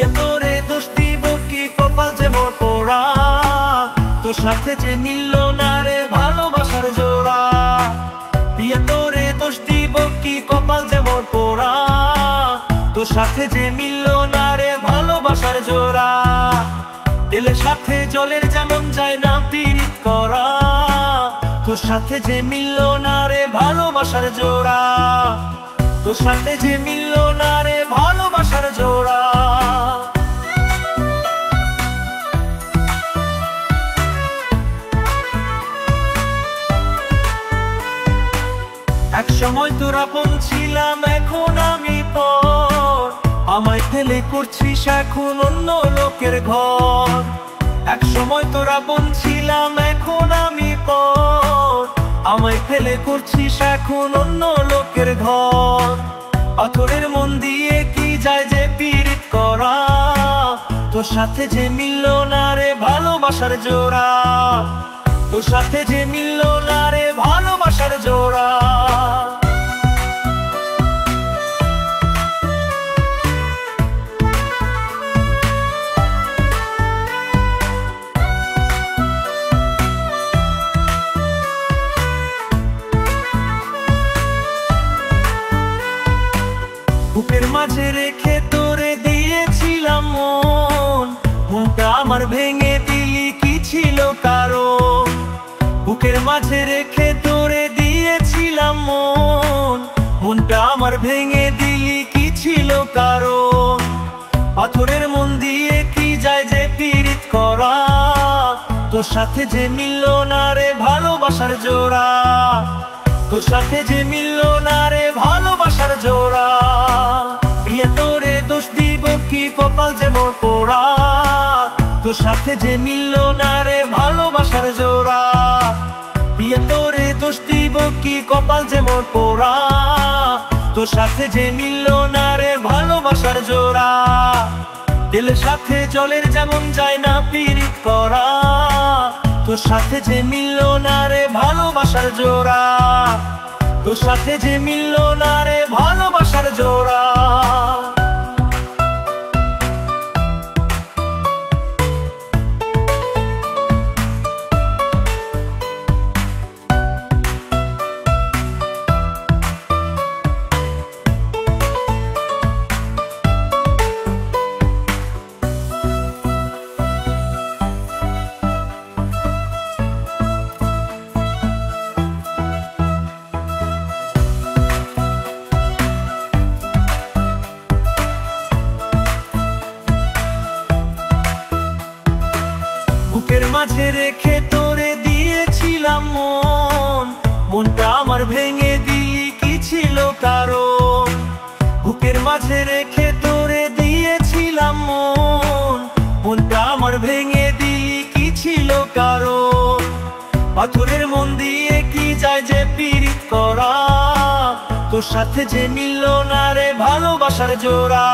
বিয়ে তোরে দোষ দিব কি, কপাল যে মোর পোড়া, তোর সাথে যে মিলল না রে ভালোবাসার জোড়া। বিয়ে তোরে দোষ দিব কি, কপাল যে মোর পোড়া, তোর সাথে যে মিলল না রে ভালোবাসার জোড়া। দিলের সাথে জলের যেমন যায় না পীড়িত করা, তোর সাথে যে মিলল না রে ভালোবাসার জোড়া, তোর সাথে যে মিলল না রে ভালোবাসার জোড়া। এক সময় তোর আপন ছিলাম, এখন আমি পর, আমায় ফেলে করছিস এখন অন্য লোকের ঘর। এক সময় তোর আপন ছিলাম, এখন আমি পর, আমায় ফেলে করছিস এখন অন্য লোকের ঘর। পাথরের মন দিয়ে কি যায় যে পীড়িত করা, তোর সাথে যে মিলল না রে ভালোবাসার জোড়া, তোর সাথে যে মিলল না রে ভালোবাসার জোড়া। বুকের মাঝে রেখে তোরে দিয়েছিলাম মন, মনটা আমার ভেঙে দিলি কি ছিল কারণ। বুকের মাঝে রেখে তোরে দিয়েছিলাম মন, মনটা আমার ভেঙে দিলি কি ছিল কারণ। পাথরের মন দিয়ে কি যায় যে পীড়িত করা, তোর সাথে যে মিলল না রে ভালোবাসার জোড়া, তোর সাথে যে মিলল না রে ভালোবাসার জোড়া। বিয়ে তোরে দোষ দিব কি, কপাল যে মোর পোড়া, তোর সাথে যে মিলল না রে ভালোবাসার জোড়া। বিয়ে তোরে দোষ দিব কি, কপাল যে মোর পোড়া, তোর সাথে যে মিলল না রে ভালোবাসার জোড়া। দিলের সাথে জলের যেমন যায় না পীড়িত করা, তোর সাথে যে মিলল না রে ভালোবাসার জোড়া, তোর সাথে যে মিলল না রে ভালোবাসার জোড়া। বুকের মাঝে রেখে তোরে দিয়েছিলাম মন, মনটা আমার ভেঙে দিলি কি ছিল কারণ। বুকের মাঝে রেখে তোরে দিয়েছিলাম মন, মনটা আমার ভেঙে দিলি কি ছিল কারণ। পাথরের মন দিয়ে কি যায় যে পীড়িত করা, তোর সাথে যে মিলল না রে ভালোবাসার জোড়া,